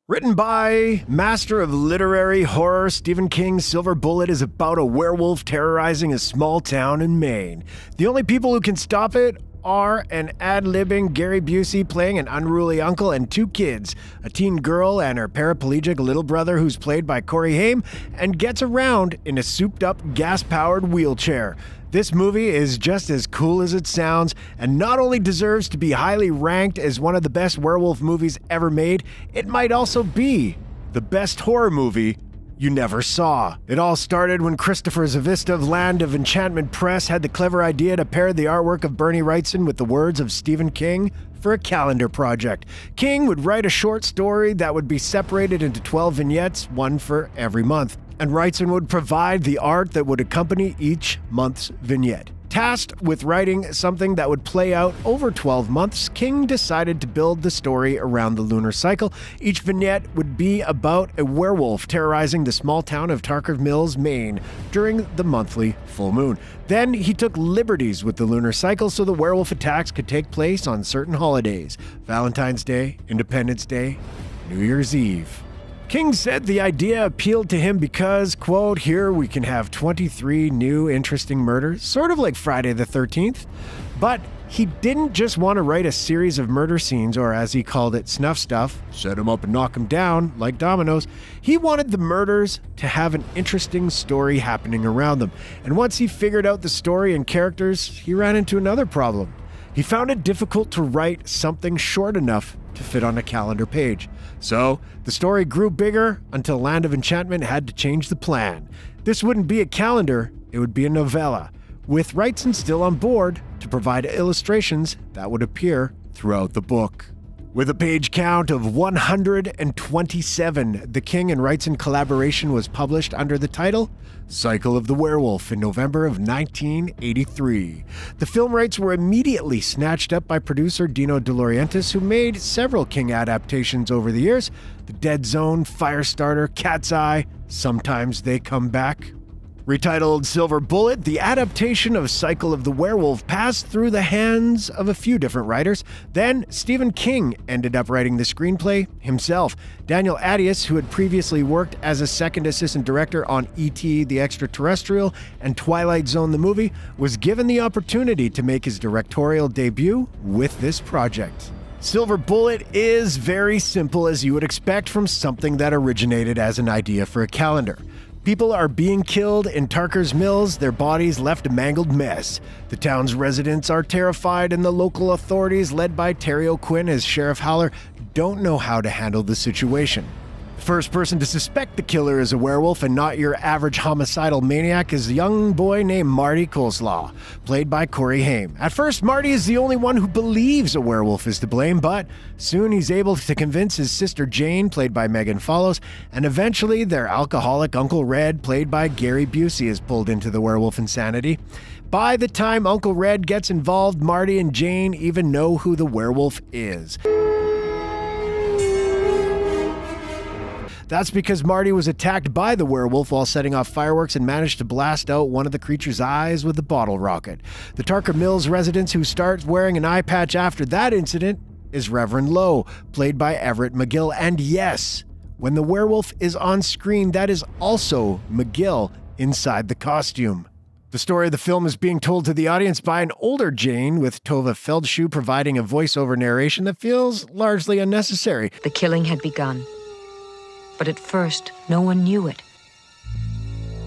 Written by master of literary horror Stephen King's Silver Bullet is about a werewolf terrorizing a small town in Maine. The only people who can stop it are an ad-libbing Gary Busey playing an unruly uncle and two kids, a teen girl and her paraplegic little brother who's played by Corey Haim and gets around in a souped-up gas-powered wheelchair. This movie is just as cool as it sounds, and not only deserves to be highly ranked as one of the best werewolf movies ever made, it might also be the best horror movie you never saw. It all started when Christopher Zavista of Land of Enchantment Press had the clever idea to pair the artwork of Bernie Wrightson with the words of Stephen King for a calendar project. King would write a short story that would be separated into 12 vignettes, one for every month, and Wrightson would provide the art that would accompany each month's vignette. Tasked with writing something that would play out over 12 months, King decided to build the story around the lunar cycle. Each vignette would be about a werewolf terrorizing the small town of Tarker Mills, Maine, during the monthly full moon. Then he took liberties with the lunar cycle so the werewolf attacks could take place on certain holidays: Valentine's Day, Independence Day, New Year's Eve. King said the idea appealed to him because, quote, "Here we can have 23 new interesting murders, sort of like Friday the 13th. But he didn't just want to write a series of murder scenes, or as he called it, snuff stuff, set him up and knock him down like dominoes. He wanted the murders to have an interesting story happening around them. And once he figured out the story and characters, he ran into another problem. He found it difficult to write something short enough to fit on a calendar page. So, the story grew bigger until Land of Enchantment had to change the plan. This wouldn't be a calendar, it would be a novella, with Wrightson still on board to provide illustrations that would appear throughout the book. With a page count of 127, the King and Wrightson collaboration was published under the title Cycle of the Werewolf in November of 1983. The film rights were immediately snatched up by producer Dino De Laurentiis, who made several King adaptations over the years: The Dead Zone, Firestarter, Cat's Eye, Sometimes They Come Back. Retitled Silver Bullet, the adaptation of Cycle of the Werewolf passed through the hands of a few different writers. Then Stephen King ended up writing the screenplay himself. Daniel Attias, who had previously worked as a second assistant director on E.T. the Extraterrestrial and Twilight Zone the movie, was given the opportunity to make his directorial debut with this project. Silver Bullet is very simple, as you would expect from something that originated as an idea for a calendar. People are being killed in Tarker's Mills, their bodies left a mangled mess. The town's residents are terrified, and the local authorities, led by Terry O'Quinn as Sheriff Howler, don't know how to handle the situation. The first person to suspect the killer is a werewolf and not your average homicidal maniac is a young boy named Marty Coleslaw, played by Corey Haim. At first, Marty is the only one who believes a werewolf is to blame, but soon he's able to convince his sister Jane, played by Megan Follows, and eventually their alcoholic Uncle Red, played by Gary Busey, is pulled into the werewolf insanity. By the time Uncle Red gets involved, Marty and Jane even know who the werewolf is. That's because Marty was attacked by the werewolf while setting off fireworks and managed to blast out one of the creature's eyes with a bottle rocket. The Tarker Mills residents who start wearing an eye patch after that incident is Reverend Lowe, played by Everett McGill. And yes, when the werewolf is on screen, that is also McGill inside the costume. The story of the film is being told to the audience by an older Jane, with Tova Feldshuh providing a voiceover narration that feels largely unnecessary. The killing had begun. But at first, no one knew it.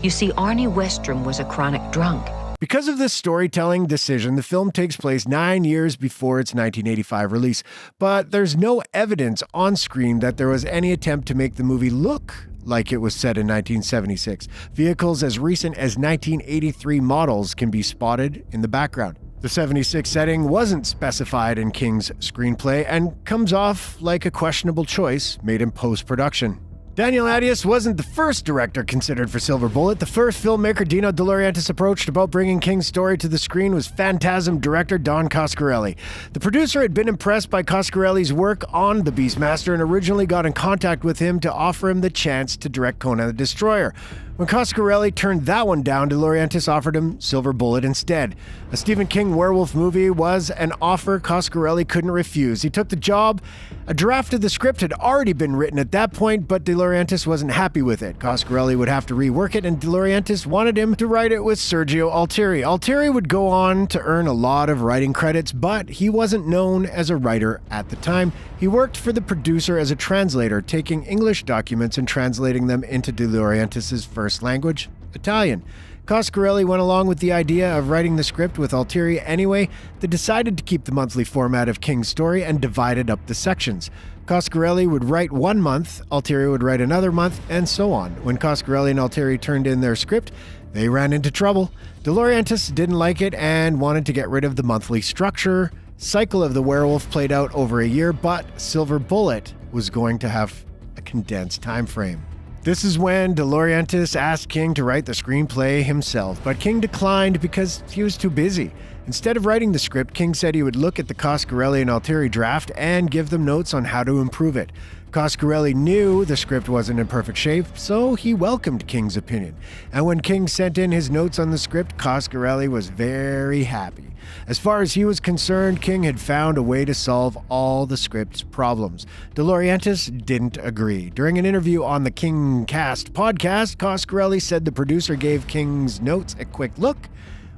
You see, Arnie Westrom was a chronic drunk. Because of this storytelling decision, the film takes place 9 years before its 1985 release, but there's no evidence on screen that there was any attempt to make the movie look like it was set in 1976. Vehicles as recent as 1983 models can be spotted in the background. The 76 setting wasn't specified in King's screenplay and comes off like a questionable choice made in post-production. Daniel Attias wasn't the first director considered for Silver Bullet. The first filmmaker Dino De Laurentiis approached about bringing King's story to the screen was Phantasm director Don Coscarelli. The producer had been impressed by Coscarelli's work on The Beastmaster and originally got in contact with him to offer him the chance to direct Conan the Destroyer. When Coscarelli turned that one down, De Laurentiis offered him Silver Bullet instead. A Stephen King werewolf movie was an offer Coscarelli couldn't refuse. He took the job. A draft of the script had already been written at that point, but De Laurentiis wasn't happy with it. Coscarelli would have to rework it, and De Laurentiis wanted him to write it with Sergio Altieri. Altieri would go on to earn a lot of writing credits, but he wasn't known as a writer at the time. He worked for the producer as a translator, taking English documents and translating them into De Laurentiis' first language, Italian. Coscarelli went along with the idea of writing the script with Altieri anyway. They decided to keep the monthly format of King's story and divided up the sections. Coscarelli would write 1 month, Altieri would write another month, and so on. When Coscarelli and Altieri turned in their script, they ran into trouble. De Laurentiis didn't like it and wanted to get rid of the monthly structure. Cycle of the Werewolf played out over a year, but Silver Bullet was going to have a condensed time frame. This is when De Laurentiis asked King to write the screenplay himself, but King declined because he was too busy. Instead of writing the script, King said he would look at the Coscarelli and Altieri draft and give them notes on how to improve it. Coscarelli knew the script wasn't in perfect shape, so he welcomed King's opinion. And when King sent in his notes on the script, Coscarelli was very happy. As far as he was concerned, King had found a way to solve all the script's problems. De Laurentiis didn't agree. During an interview on the King Cast podcast, Coscarelli said the producer gave King's notes a quick look,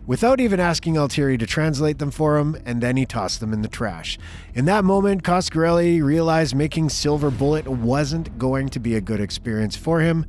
without even asking Altieri to translate them for him, and then he tossed them in the trash. In that moment, Coscarelli realized making Silver Bullet wasn't going to be a good experience for him,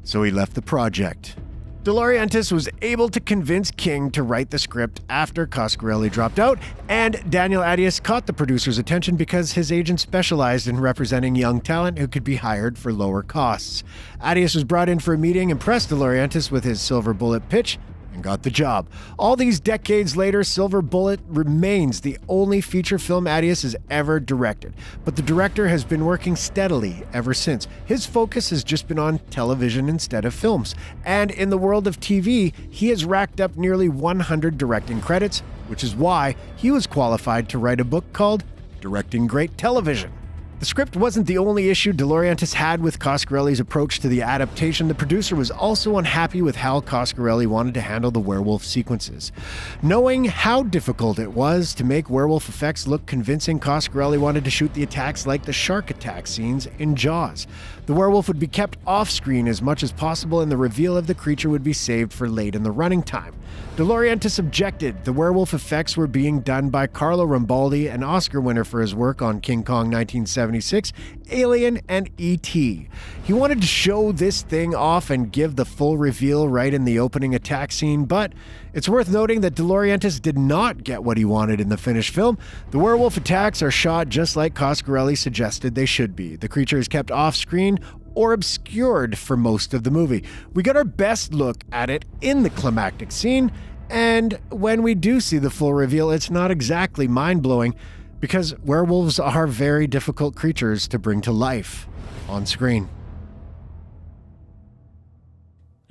so he left the project. De Laurentiis was able to convince King to write the script after Coscarelli dropped out, and Daniel Attias caught the producer's attention because his agent specialized in representing young talent who could be hired for lower costs. Attias was brought in for a meeting, impressed De Laurentiis with his Silver Bullet pitch, and got the job. All these decades later, Silver Bullet remains the only feature film Attias has ever directed, but the director has been working steadily ever since. His focus has just been on television instead of films, and in the world of TV, he has racked up nearly 100 directing credits, which is why he was qualified to write a book called Directing Great Television. The script wasn't the only issue De Laurentiis had with Coscarelli's approach to the adaptation. The producer was also unhappy with how Coscarelli wanted to handle the werewolf sequences. Knowing how difficult it was to make werewolf effects look convincing, Coscarelli wanted to shoot the attacks like the shark attack scenes in Jaws. The werewolf would be kept off-screen as much as possible, and the reveal of the creature would be saved for late in the running time. De Laurentiis objected. The werewolf effects were being done by Carlo Rambaldi, an Oscar winner for his work on King Kong 1976, Alien, and E.T. He wanted to show this thing off and give the full reveal right in the opening attack scene, but it's worth noting that De Laurentiis did not get what he wanted in the finished film. The werewolf attacks are shot just like Coscarelli suggested they should be. The creature is kept off-screen or obscured for most of the movie. We got our best look at it in the climactic scene, and when we do see the full reveal, it's not exactly mind-blowing because werewolves are very difficult creatures to bring to life on screen.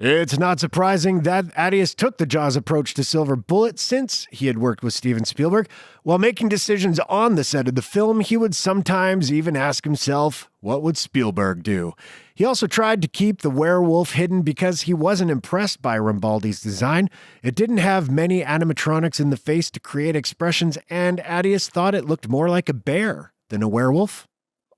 It's not surprising that Attias took the Jaws approach to Silver Bullet since he had worked with Steven Spielberg. While making decisions on the set of the film, he would sometimes even ask himself, what would Spielberg do? He also tried to keep the werewolf hidden because he wasn't impressed by Rambaldi's design. It didn't have many animatronics in the face to create expressions, and Attias thought it looked more like a bear than a werewolf.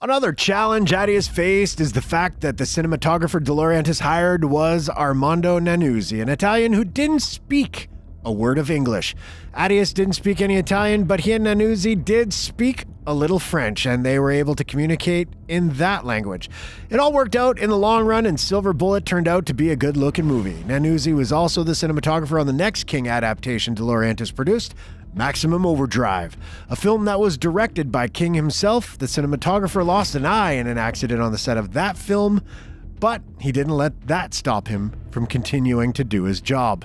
Another challenge Attias faced is the fact that the cinematographer De Laurentiis hired was Armando Nannuzzi, an Italian who didn't speak a word of English. Attias didn't speak any Italian, but he and Nannuzzi did speak a little French, and they were able to communicate in that language. It all worked out in the long run, and Silver Bullet turned out to be a good-looking movie. Nannuzzi was also the cinematographer on the next King adaptation De Laurentiis produced, Maximum Overdrive, a film that was directed by King himself. The cinematographer lost an eye in an accident on the set of that film, but he didn't let that stop him from continuing to do his job.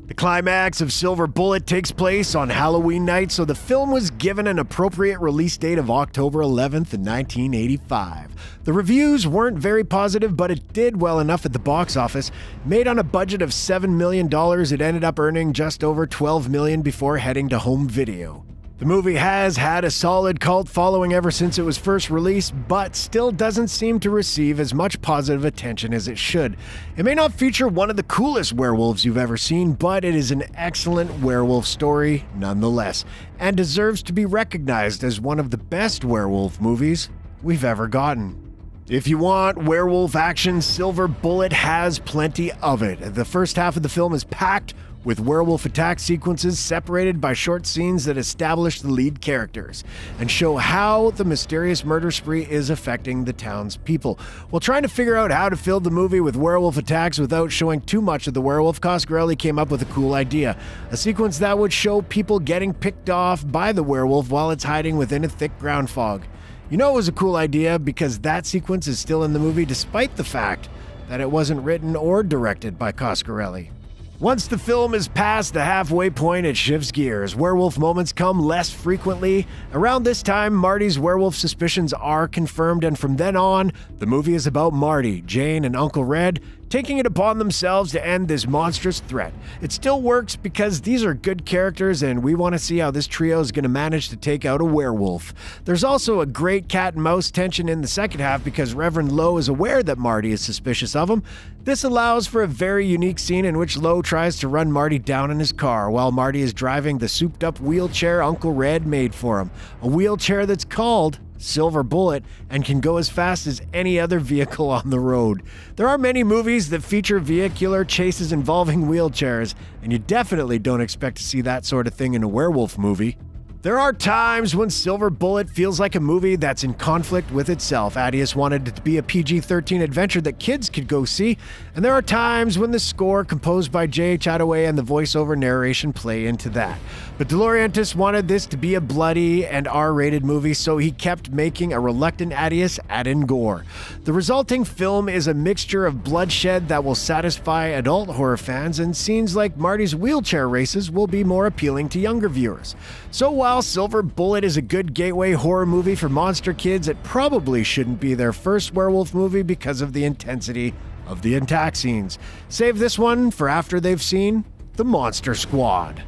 The climax of Silver Bullet takes place on Halloween night, so the film was given an appropriate release date of October 11th, 1985. The reviews weren't very positive, but it did well enough at the box office. Made on a budget of $7 million, it ended up earning just over $12 million before heading to home video. The movie has had a solid cult following ever since it was first released, but still doesn't seem to receive as much positive attention as it should. It may not feature one of the coolest werewolves you've ever seen, but it is an excellent werewolf story nonetheless, and deserves to be recognized as one of the best werewolf movies we've ever gotten. If you want werewolf action, Silver Bullet has plenty of it. The first half of the film is packed with werewolf attack sequences separated by short scenes that establish the lead characters and show how the mysterious murder spree is affecting the town's people. While trying to figure out how to fill the movie with werewolf attacks without showing too much of the werewolf, Coscarelli came up with a cool idea. A sequence that would show people getting picked off by the werewolf while it's hiding within a thick ground fog. You know it was a cool idea because that sequence is still in the movie despite the fact that it wasn't written or directed by Coscarelli. Once the film is past the halfway point, it shifts gears. Werewolf moments come less frequently. Around this time, Marty's werewolf suspicions are confirmed, and from then on, the movie is about Marty, Jane, and Uncle Red taking it upon themselves to end this monstrous threat. It still works because these are good characters, and we want to see how this trio is going to manage to take out a werewolf. There's also a great cat and mouse tension in the second half because Reverend Lowe is aware that Marty is suspicious of him. This allows for a very unique scene in which Lowe tries to run Marty down in his car while Marty is driving the souped-up wheelchair Uncle Red made for him. A wheelchair that's called Silver Bullet and can go as fast as any other vehicle on the road. There are many movies that feature vehicular chases involving wheelchairs, and you definitely don't expect to see that sort of thing in a werewolf movie. There are times when Silver Bullet feels like a movie that's in conflict with itself. Adius wanted it to be a PG-13 adventure that kids could go see, and there are times when the score composed by J.H. Attaway and the voiceover narration play into that. But De Laurentiis wanted this to be a bloody and R-rated movie, so he kept making a reluctant Adius add in gore. The resulting film is a mixture of bloodshed that will satisfy adult horror fans, and scenes like Marty's wheelchair races will be more appealing to younger viewers. So while Silver Bullet is a good gateway horror movie for monster kids, it probably shouldn't be their first werewolf movie because of the intensity of the attack scenes. Save this one for after they've seen The Monster Squad.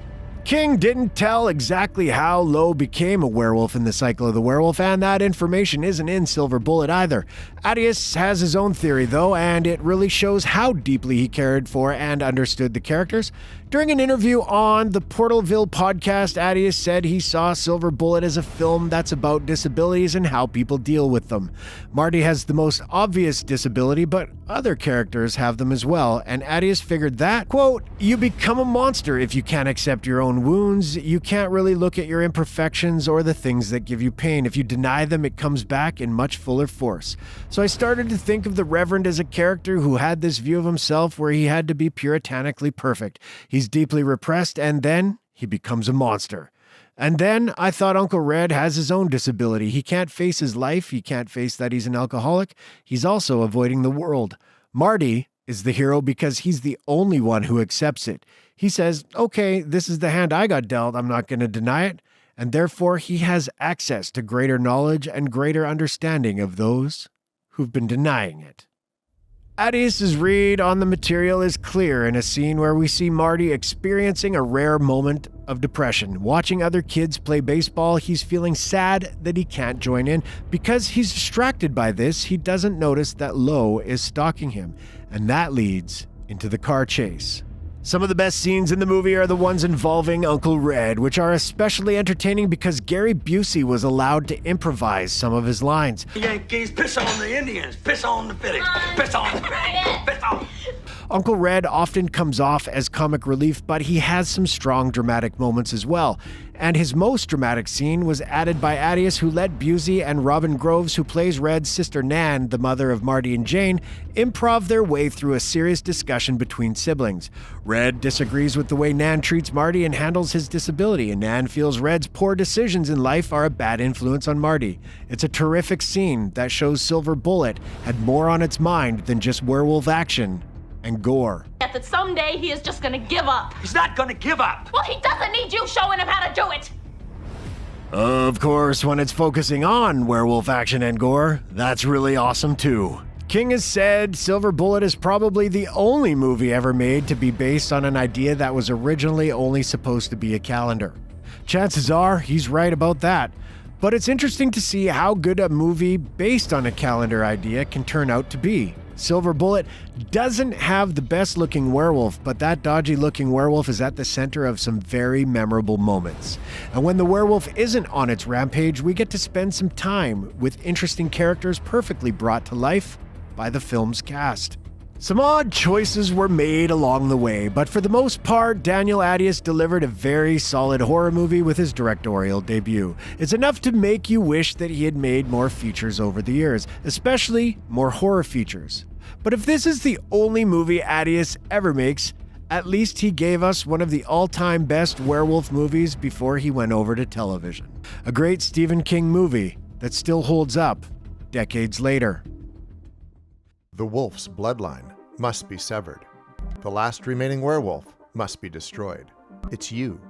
King didn't tell exactly how Lowe became a werewolf in The Cycle of the Werewolf, and that information isn't in Silver Bullet either. Adius has his own theory though, and it really shows how deeply he cared for and understood the characters. During an interview on the Portalville podcast, Adius said he saw Silver Bullet as a film that's about disabilities and how people deal with them. Marty has the most obvious disability, but other characters have them as well, and Adius figured that, quote, "You become a monster if you can't accept your own wounds. You can't really look at your imperfections or the things that give you pain. If you deny them, it comes back in much fuller force." So I started to think of the Reverend as a character who had this view of himself where he had to be puritanically perfect. He's deeply repressed, and then he becomes a monster. And then I thought Uncle Red has his own disability. He can't face his life. He can't face that he's an alcoholic. He's also avoiding the world. Marty is the hero because he's the only one who accepts it. He says, okay, this is the hand I got dealt. I'm not going to deny it. And therefore, he has access to greater knowledge and greater understanding of those who've been denying it. Adius's read on the material is clear in a scene where we see Marty experiencing a rare moment of depression. Watching other kids play baseball, he's feeling sad that he can't join in. Because he's distracted by this, he doesn't notice that Lowe is stalking him, and that leads into the car chase. Some of the best scenes in the movie are the ones involving Uncle Red, which are especially entertaining because Gary Busey was allowed to improvise some of his lines. Yankees, piss on the Indians, piss on the Phillies, piss on the piss on. Uncle Red often comes off as comic relief, but he has some strong dramatic moments as well. And his most dramatic scene was added by Adius, who let Busey and Robin Groves, who plays Red's sister Nan, the mother of Marty and Jane, improv their way through a serious discussion between siblings. Red disagrees with the way Nan treats Marty and handles his disability, and Nan feels Red's poor decisions in life are a bad influence on Marty. It's a terrific scene that shows Silver Bullet had more on its mind than just werewolf action and gore. That someday he is just gonna give up. He's not gonna give up. Well, he doesn't need you showing him how to do it. Of course, when it's focusing on werewolf action and gore, that's really awesome too. King has said Silver Bullet is probably the only movie ever made to be based on an idea that was originally only supposed to be a calendar. chances are he's right about that. But it's interesting to see how good a movie based on a calendar idea can turn out to be. Silver Bullet doesn't have the best looking werewolf, but that dodgy looking werewolf is at the center of some very memorable moments. And when the werewolf isn't on its rampage, we get to spend some time with interesting characters perfectly brought to life by the film's cast. Some odd choices were made along the way, but for the most part, Daniel Attias delivered a very solid horror movie with his directorial debut. It's enough to make you wish that he had made more features over the years, especially more horror features. But if this is the only movie Attias ever makes, at least he gave us one of the all-time best werewolf movies before he went over to television. A great Stephen King movie that still holds up decades later. The wolf's bloodline must be severed. The last remaining werewolf must be destroyed. It's you,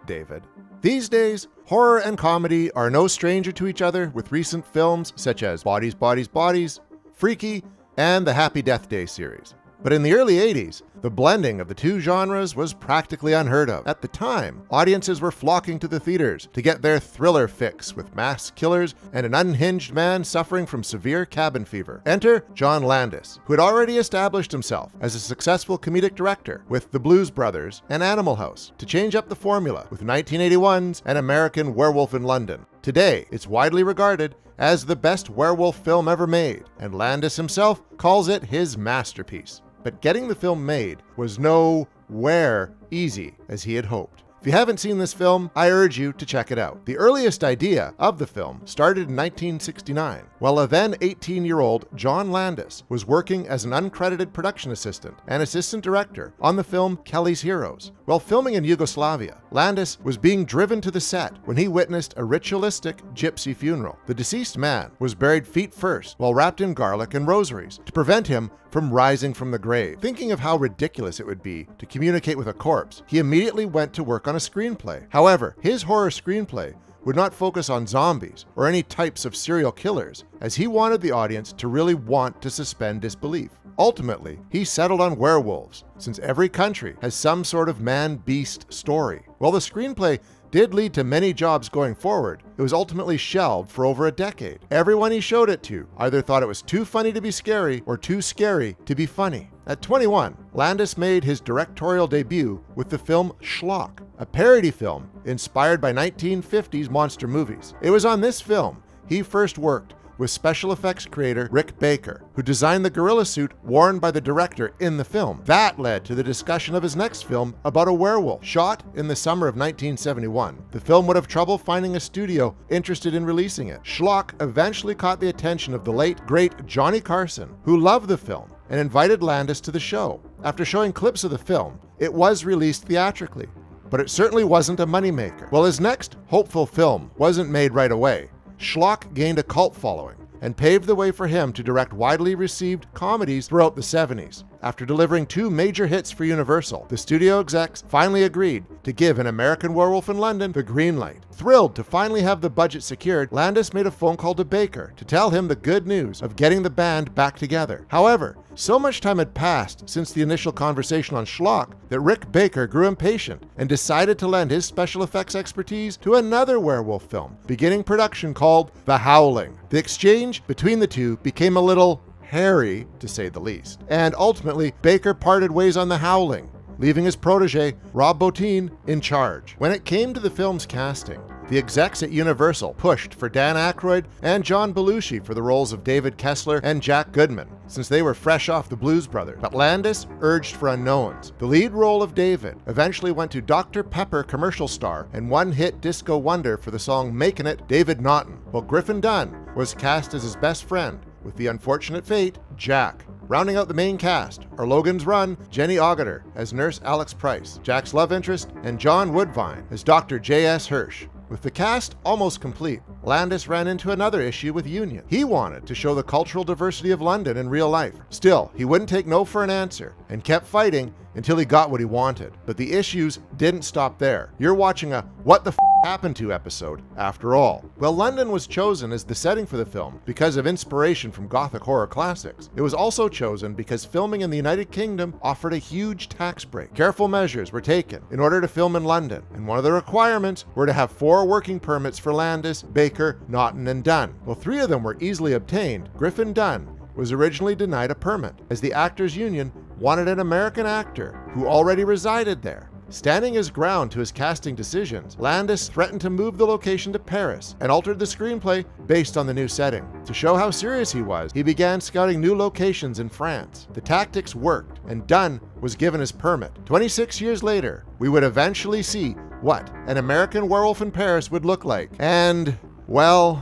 David. These days, horror and comedy are no stranger to each other, with recent films such as Bodies, Bodies, Bodies, Freaky, and the Happy Death Day series. But in the early 80s, the blending of the two genres was practically unheard of. At the time, audiences were flocking to the theaters to get their thriller fix with mass killers and an unhinged man suffering from severe cabin fever. Enter John Landis, who had already established himself as a successful comedic director with The Blues Brothers and Animal House, to change up the formula with 1981's An American Werewolf in London. Today, it's widely regarded as the best werewolf film ever made, and Landis himself calls it his masterpiece. But getting the film made was nowhere easy as he had hoped. If you haven't seen this film, I urge you to check it out. The earliest idea of the film started in 1969, while a then 18-year-old John Landis was working as an uncredited production assistant and assistant director on the film Kelly's Heroes. While filming in Yugoslavia, Landis was being driven to the set when he witnessed a ritualistic gypsy funeral. The deceased man was buried feet first while wrapped in garlic and rosaries to prevent him from rising from the grave. Thinking of how ridiculous it would be to communicate with a corpse, he immediately went to work on a screenplay. However, his horror screenplay would not focus on zombies or any types of serial killers, as he wanted the audience to really want to suspend disbelief. Ultimately, he settled on werewolves, since every country has some sort of man-beast story. While the screenplay did lead to many jobs going forward, it was ultimately shelved for over a decade. Everyone he showed it to either thought it was too funny to be scary or too scary to be funny. At 21, Landis made his directorial debut with the film Schlock, a parody film inspired by 1950s monster movies. It was on this film he first worked with special effects creator Rick Baker, who designed the gorilla suit worn by the director in the film. That led to the discussion of his next film about a werewolf. Shot in the summer of 1971, the film would have trouble finding a studio interested in releasing it. Schlock eventually caught the attention of the late, great Johnny Carson, who loved the film and invited Landis to the show. After showing clips of the film, it was released theatrically, but it certainly wasn't a moneymaker. While his next hopeful film wasn't made right away, Schlock gained a cult following and paved the way for him to direct widely received comedies throughout the 70s. After delivering 2 major hits for Universal, the studio execs finally agreed to give An American Werewolf in London the green light. Thrilled to finally have the budget secured, Landis made a phone call to Baker to tell him the good news of getting the band back together. However, so much time had passed since the initial conversation on Schlock that Rick Baker grew impatient and decided to lend his special effects expertise to another werewolf film, beginning production called The Howling. The exchange between the two became a little hairy, to say the least, and ultimately Baker parted ways on The Howling, leaving his protege, Rob Bottin, in charge. When it came to the film's casting, the execs at Universal pushed for Dan Aykroyd and John Belushi for the roles of David Kessler and Jack Goodman, since they were fresh off the Blues Brothers. But Landis urged for unknowns. The lead role of David eventually went to Dr. Pepper commercial star and one-hit disco wonder for the song Makin' It, David Naughton, while Griffin Dunn was cast as his best friend, with the unfortunate fate, Jack. Rounding out the main cast are Logan's Run, Jenny Agutter as Nurse Alex Price, Jack's love interest, and John Woodvine as Dr. J.S. Hirsch. With the cast almost complete, Landis ran into another issue with union. He wanted to show the cultural diversity of London in real life. Still, he wouldn't take no for an answer and kept fighting until he got what he wanted. But the issues didn't stop there. You're watching a What the F Happened To episode, after all. Well, London was chosen as the setting for the film because of inspiration from Gothic horror classics. It was also chosen because filming in the United Kingdom offered a huge tax break. Careful measures were taken in order to film in London, and one of the requirements were to have 4 working permits for Landis, Baker, Naughton, and Dunn. Well, 3 of them were easily obtained. Griffin Dunn was originally denied a permit, as the Actors Union wanted an American actor who already resided there. Standing his ground to his casting decisions, Landis threatened to move the location to Paris and altered the screenplay based on the new setting. To show how serious he was, he began scouting new locations in France. The tactics worked, and Dunn was given his permit. 26 years later, we would eventually see what An American Werewolf in Paris would look like. And, well,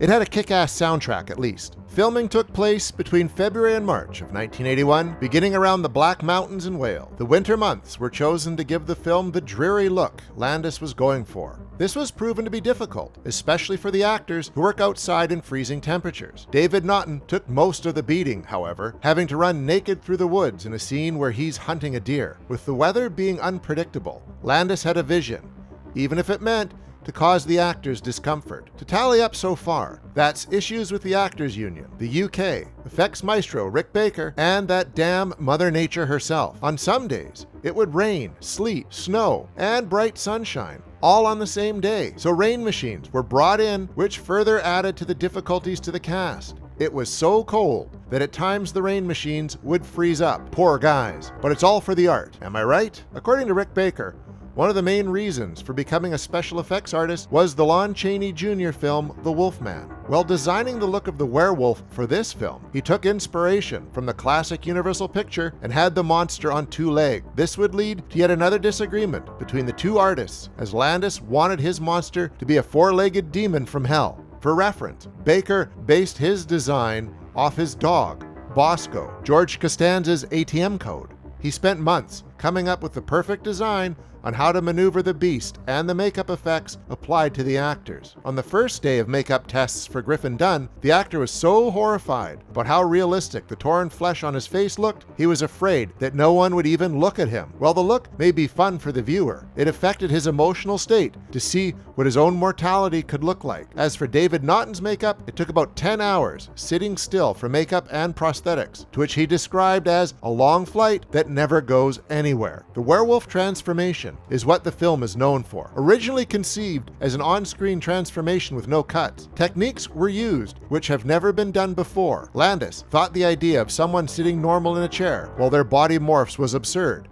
it had a kick-ass soundtrack at least. Filming took place between February and March of 1981, beginning around the Black Mountains in Wales. The winter months were chosen to give the film the dreary look Landis was going for. This was proven to be difficult, especially for the actors who work outside in freezing temperatures. David Naughton took most of the beating, however, having to run naked through the woods in a scene where he's hunting a deer. With the weather being unpredictable, Landis had a vision, even if it meant to cause the actors discomfort. To tally up so far, that's issues with the Actors Union, the UK, effects maestro Rick Baker, and that damn Mother Nature herself. On some days, it would rain, sleet, snow, and bright sunshine, all on the same day. So rain machines were brought in, which further added to the difficulties to the cast. It was so cold that at times the rain machines would freeze up. Poor guys. But it's all for the art, am I right? According to Rick Baker, one of the main reasons for becoming a special effects artist was the Lon Chaney Jr. film, The Wolfman. While designing the look of the werewolf for this film, he took inspiration from the classic Universal picture and had the monster on 2 legs. This would lead to yet another disagreement between the 2 artists, as Landis wanted his monster to be a 4-legged demon from hell. For reference, Baker based his design off his dog, Bosco, George Costanza's ATM code. He spent months coming up with the perfect design on how to maneuver the beast and the makeup effects applied to the actors. On the first day of makeup tests for Griffin Dunn, the actor was so horrified about how realistic the torn flesh on his face looked, he was afraid that no one would even look at him. While the look may be fun for the viewer, it affected his emotional state to see what his own mortality could look like. As for David Naughton's makeup, it took about 10 hours sitting still for makeup and prosthetics, to which he described as a long flight that never goes anywhere. The werewolf transformation is what the film is known for. Originally conceived as an on-screen transformation with no cuts, techniques were used which have never been done before. Landis thought the idea of someone sitting normal in a chair while their body morphs was absurd,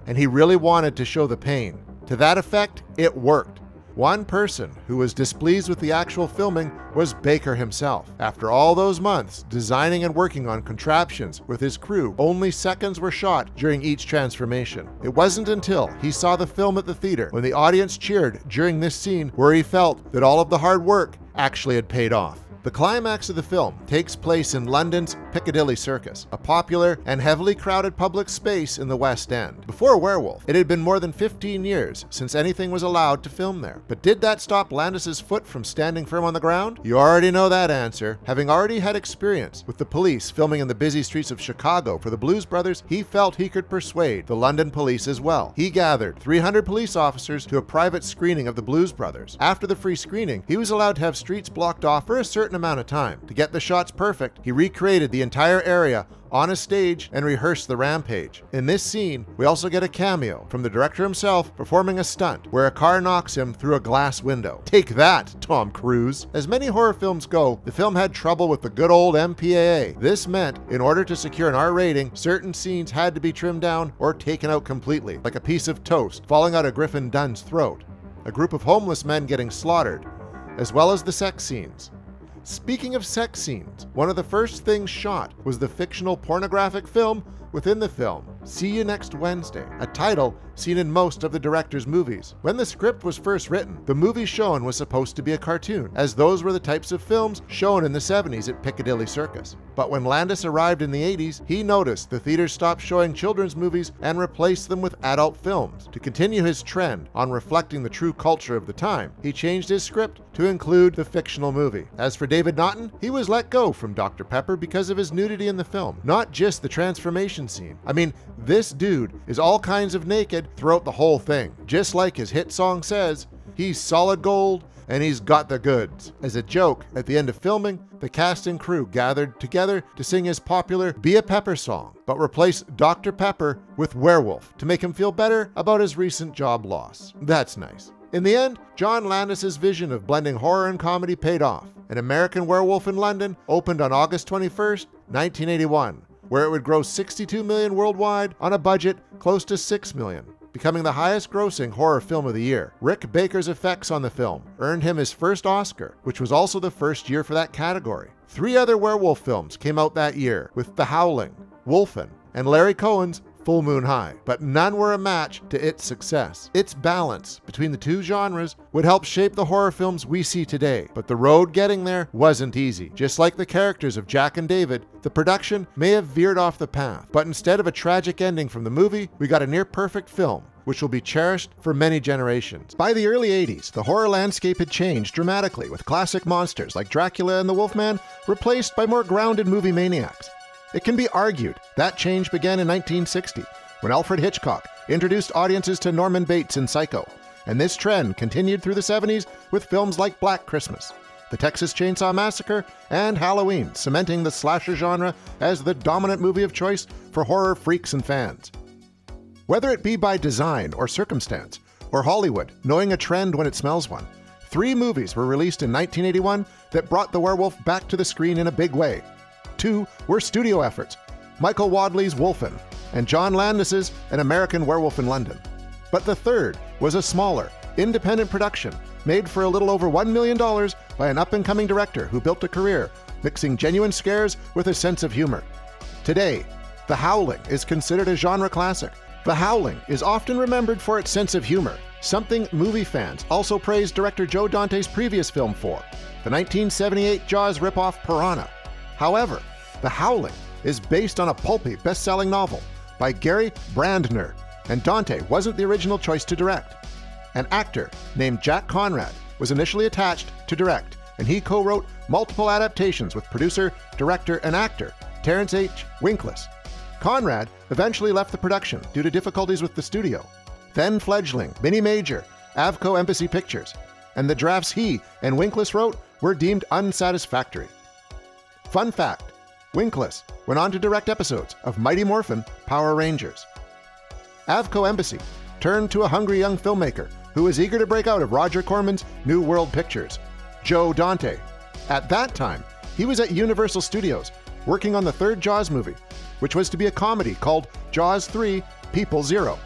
and he really wanted to show the pain. To that effect, it worked. One person who was displeased with the actual filming was Baker himself. After all those months designing and working on contraptions with his crew, only seconds were shot during each transformation. It wasn't until he saw the film at the theater when the audience cheered during this scene where he felt that all of the hard work actually had paid off. The climax of the film takes place in London's Piccadilly Circus, a popular and heavily crowded public space in the West End. Before Werewolf, it had been more than 15 years since anything was allowed to film there. But did that stop Landis's foot from standing firm on the ground? You already know that answer. Having already had experience with the police filming in the busy streets of Chicago for the Blues Brothers, he felt he could persuade the London police as well. He gathered 300 police officers to a private screening of the Blues Brothers. After the free screening, he was allowed to have streets blocked off for a certain amount of time. To get the shots perfect, he recreated the entire area on a stage and rehearsed the rampage. In this scene, we also get a cameo from the director himself performing a stunt where a car knocks him through a glass window. Take that, Tom Cruise! As many horror films go, the film had trouble with the good old MPAA. This meant, in order to secure an R rating, certain scenes had to be trimmed down or taken out completely, like a piece of toast falling out of Griffin Dunn's throat, a group of homeless men getting slaughtered, as well as the sex scenes. Speaking of sex scenes, one of the first things shot was the fictional pornographic film within the film, See You Next Wednesday, a title seen in most of the director's movies. When the script was first written, the movie shown was supposed to be a cartoon, as those were the types of films shown in the 70s at Piccadilly Circus. But when Landis arrived in the 80s, he noticed the theaters stopped showing children's movies and replaced them with adult films. To continue his trend on reflecting the true culture of the time, he changed his script to include the fictional movie. As for David Naughton, he was let go from Dr. Pepper because of his nudity in the film, not just the transformation scene. I mean, this dude is all kinds of naked throughout the whole thing. Just like his hit song says, he's solid gold and he's got the goods. As a joke, at the end of filming, the cast and crew gathered together to sing his popular Be a Pepper song, but replaced Dr. Pepper with Werewolf to make him feel better about his recent job loss. That's nice. In the end, John Landis's vision of blending horror and comedy paid off. An American Werewolf in London opened on August 21st, 1981, where it would gross $62 million worldwide on a budget close to $6 million, becoming the highest-grossing horror film of the year. Rick Baker's effects on the film earned him his first Oscar, which was also the first year for that category. 3 other werewolf films came out that year, with The Howling, Wolfen, and Larry Cohen's Full Moon High, but none were a match to its success. Its balance between the two genres would help shape the horror films we see today, but the road getting there wasn't easy. Just like the characters of Jack and David, the production may have veered off the path, but instead of a tragic ending from the movie, we got a near-perfect film, which will be cherished for many generations. By the early 80s, the horror landscape had changed dramatically, with classic monsters like Dracula and the Wolfman replaced by more grounded movie maniacs. It can be argued that change began in 1960, when Alfred Hitchcock introduced audiences to Norman Bates in Psycho, and this trend continued through the 70s with films like Black Christmas, The Texas Chainsaw Massacre, and Halloween, cementing the slasher genre as the dominant movie of choice for horror freaks and fans. Whether it be by design or circumstance, or Hollywood knowing a trend when it smells one, 3 movies were released in 1981 that brought the werewolf back to the screen in a big way. 2 were studio efforts, Michael Wadley's Wolfen and John Landis's An American Werewolf in London. But the third was a smaller, independent production made for a little over $1 million by an up-and-coming director who built a career mixing genuine scares with a sense of humor. Today, The Howling is considered a genre classic. The Howling is often remembered for its sense of humor, something movie fans also praised director Joe Dante's previous film for, the 1978 Jaws ripoff Piranha. However, The Howling is based on a pulpy, best-selling novel by Gary Brandner, and Dante wasn't the original choice to direct. An actor named Jack Conrad was initially attached to direct, and he co-wrote multiple adaptations with producer, director, and actor Terrence H. Winkless. Conrad eventually left the production due to difficulties with the studio. Then fledgling Mini Major, Avco Embassy Pictures, and the drafts he and Winkless wrote were deemed unsatisfactory. Fun fact, Winkless went on to direct episodes of Mighty Morphin Power Rangers. Avco Embassy turned to a hungry young filmmaker who was eager to break out of Roger Corman's New World Pictures, Joe Dante. At that time, he was at Universal Studios working on the 3rd Jaws movie, which was to be a comedy called Jaws 3: People Zero.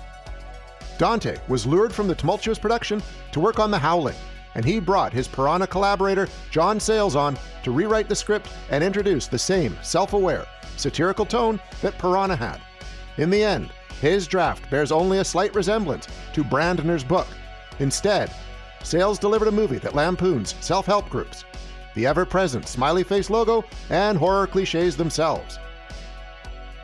Dante was lured from the tumultuous production to work on The Howling, and he brought his Piranha collaborator John Sayles on to rewrite the script and introduce the same self-aware, satirical tone that Piranha had. In the end, his draft bears only a slight resemblance to Brandner's book. Instead, Sayles delivered a movie that lampoons self-help groups, the ever-present smiley face logo, and horror cliches themselves.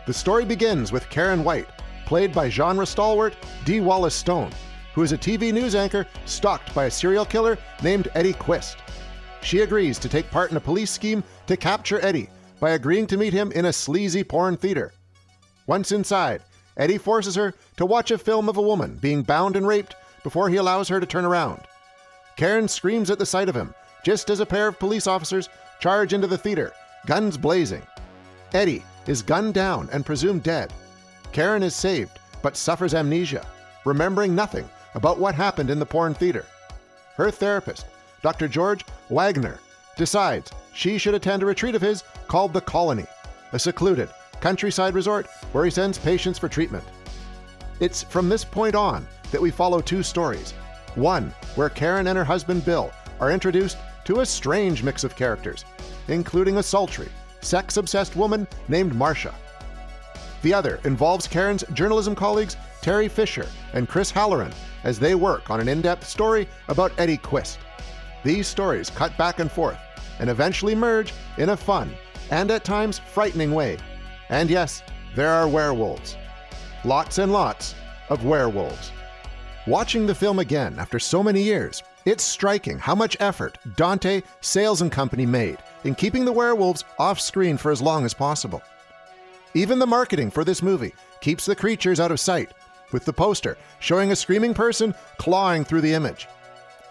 The story begins with Karen White, played by genre stalwart Dee Wallace Stone, who is a TV news anchor stalked by a serial killer named Eddie Quist. She agrees to take part in a police scheme to capture Eddie by agreeing to meet him in a sleazy porn theater. Once inside, Eddie forces her to watch a film of a woman being bound and raped before he allows her to turn around. Karen screams at the sight of him, just as a pair of police officers charge into the theater, guns blazing. Eddie is gunned down and presumed dead. Karen is saved, but suffers amnesia, remembering nothing about what happened in the porn theater. Her therapist, Dr. George Wagner, decides she should attend a retreat of his called The Colony, a secluded countryside resort where he sends patients for treatment. It's from this point on that we follow 2 stories. One, where Karen and her husband Bill are introduced to a strange mix of characters, including a sultry, sex-obsessed woman named Marcia. The other involves Karen's journalism colleagues Terry Fisher and Chris Halloran as they work on an in-depth story about Eddie Quist. These stories cut back and forth and eventually merge in a fun and at times frightening way. And yes, there are werewolves. Lots and lots of werewolves. Watching the film again after so many years, it's striking how much effort Dante, Sayles and company made in keeping the werewolves off screen for as long as possible. Even the marketing for this movie keeps the creatures out of sight, with the poster showing a screaming person clawing through the image.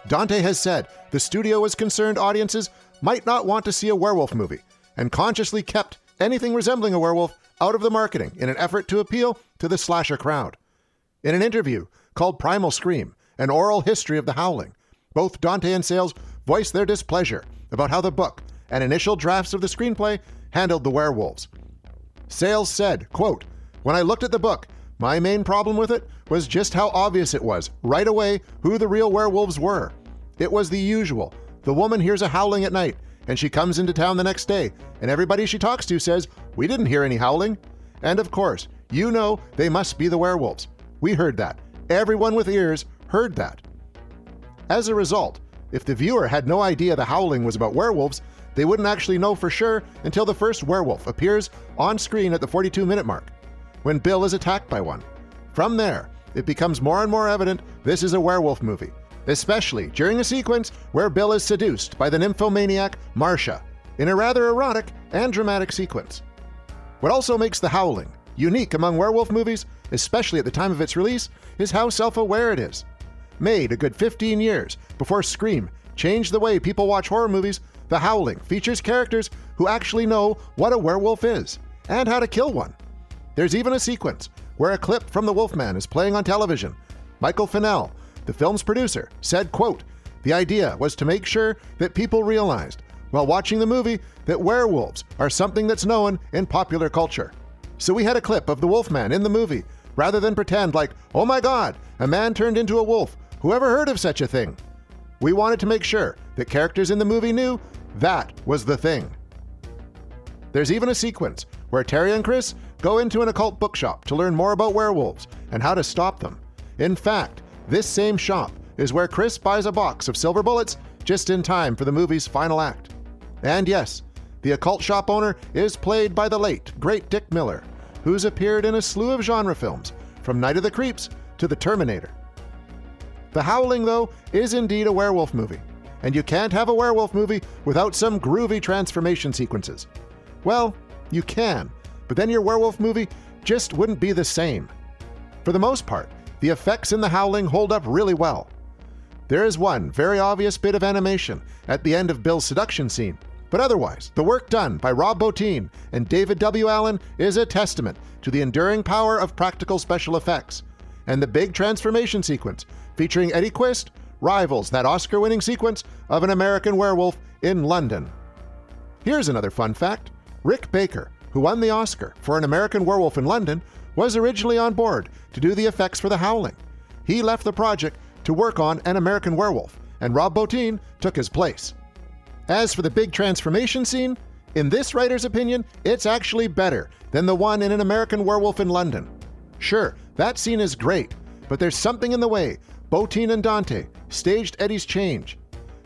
Dante has said the studio was concerned audiences might not want to see a werewolf movie, and consciously kept anything resembling a werewolf out of the marketing in an effort to appeal to the slasher crowd. In an interview called Primal Scream, An Oral History of the Howling, both Dante and Sayles voiced their displeasure about how the book and initial drafts of the screenplay handled the werewolves. Sayles said, quote, "When I looked at the book, my main problem with it was just how obvious it was right away who the real werewolves were. It was the usual. The woman hears a howling at night, and she comes into town the next day, and everybody she talks to says, 'We didn't hear any howling.' And of course, you know they must be the werewolves. We heard that. Everyone with ears heard that." As a result, if the viewer had no idea the howling was about werewolves, they wouldn't actually know for sure until the first werewolf appears on screen at the 42-minute mark, when Bill is attacked by one. From there, it becomes more and more evident this is a werewolf movie, especially during a sequence where Bill is seduced by the nymphomaniac Marcia, in a rather erotic and dramatic sequence. What also makes The Howling unique among werewolf movies, especially at the time of its release, is how self-aware it is. Made a good 15 years before Scream changed the way people watch horror movies, The Howling features characters who actually know what a werewolf is and how to kill one. There's even a sequence where a clip from The Wolfman is playing on television. Michael Fennell, the film's producer, said, quote, "The idea was to make sure that people realized while watching the movie that werewolves are something that's known in popular culture. So we had a clip of the Wolfman in the movie, rather than pretend like, oh my God, a man turned into a wolf. Who ever heard of such a thing? We wanted to make sure that characters in the movie knew that was the thing." There's even a sequence where Terry and Chris go into an occult bookshop to learn more about werewolves and how to stop them. In fact, this same shop is where Chris buys a box of silver bullets just in time for the movie's final act. And yes, the occult shop owner is played by the late, great Dick Miller, who's appeared in a slew of genre films, from Night of the Creeps to The Terminator. The Howling, though, is indeed a werewolf movie, and you can't have a werewolf movie without some groovy transformation sequences. Well, you can, but then your werewolf movie just wouldn't be the same. For the most part, the effects in The Howling hold up really well. There is one very obvious bit of animation at the end of Bill's seduction scene, but otherwise, the work done by Rob Bottin and David W. Allen is a testament to the enduring power of practical special effects, and the big transformation sequence featuring Eddie Quist rivals that Oscar-winning sequence of An American Werewolf in London. Here's another fun fact. Rick Baker, who won the Oscar for An American Werewolf in London, was originally on board to do the effects for The Howling. He left the project to work on An American Werewolf, and Rob Bottin took his place. As for the big transformation scene, in this writer's opinion, it's actually better than the one in An American Werewolf in London. Sure, that scene is great, but there's something in the way Bottin and Dante staged Eddie's change.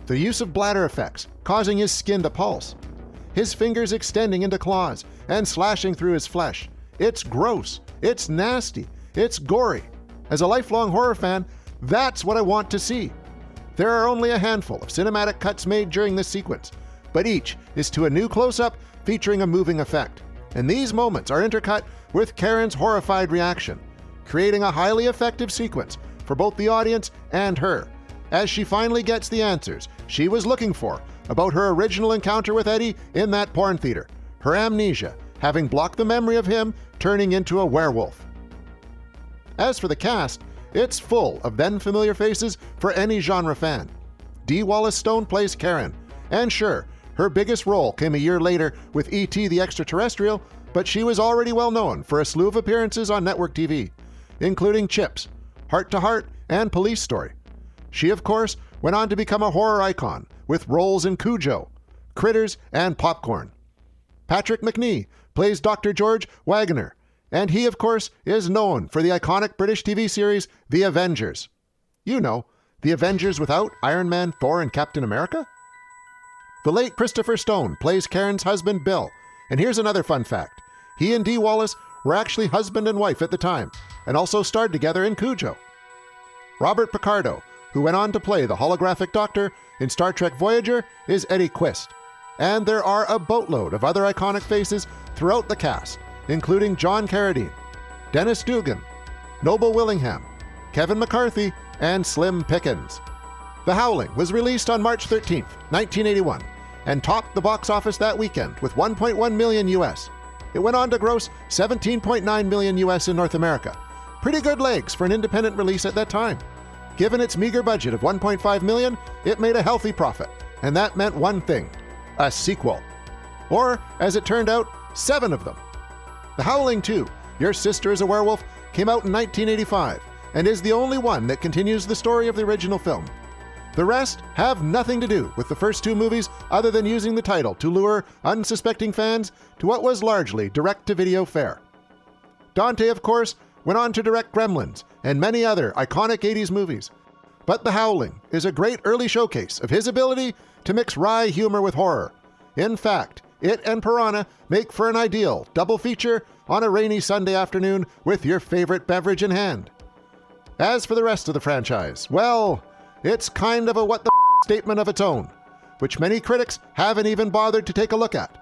The use of bladder effects, causing his skin to pulse. His fingers extending into claws and slashing through his flesh. It's gross. It's nasty. It's gory. As a lifelong horror fan, that's what I want to see. There are only a handful of cinematic cuts made during this sequence, but each is to a new close-up featuring a moving effect. And these moments are intercut with Karen's horrified reaction, creating a highly effective sequence for both the audience and her, as she finally gets the answers she was looking for about her original encounter with Eddie in that porn theater, her amnesia having blocked the memory of him turning into a werewolf. As for the cast, it's full of then-familiar faces for any genre fan. Dee Wallace Stone plays Karen, and sure, her biggest role came a year later with E.T. the Extraterrestrial, but she was already well known for a slew of appearances on network TV, including Chips, Heart to Heart, and Police Story. She, of course, went on to become a horror icon with roles in Cujo, Critters, and Popcorn. Patrick McNee plays Dr. George Wagner, And he, of course, is known for the iconic British TV series The Avengers. You know, The Avengers without Iron Man, Thor, and Captain America? The late Christopher Stone plays Karen's husband, Bill. And here's another fun fact. He and Dee Wallace were actually husband and wife at the time, and also starred together in Cujo. Robert Picardo, who went on to play the holographic Doctor in Star Trek Voyager, is Eddie Quist. And there are a boatload of other iconic faces throughout the cast, including John Carradine, Dennis Dugan, Noble Willingham, Kevin McCarthy, and Slim Pickens. The Howling was released on March 13th, 1981, and topped the box office that weekend with $1.1 million US. It went on to gross $17.9 million US in North America. Pretty good legs for an independent release at that time. Given its meager budget of $1.5 million, it made a healthy profit, and that meant one thing: a sequel. Or, as it turned out, 7 of them. The Howling 2, Your Sister is a Werewolf, came out in 1985, and is the only one that continues the story of the original film. The rest have nothing to do with the first 2 movies other than using the title to lure unsuspecting fans to what was largely direct-to-video fare. Dante, of course, went on to direct Gremlins and many other iconic 80s movies. But The Howling is a great early showcase of his ability to mix wry humor with horror. In fact, it and Piranha make for an ideal double feature on a rainy Sunday afternoon with your favorite beverage in hand. As for the rest of the franchise, well, it's kind of a what the statement of its own, which many critics haven't even bothered to take a look at.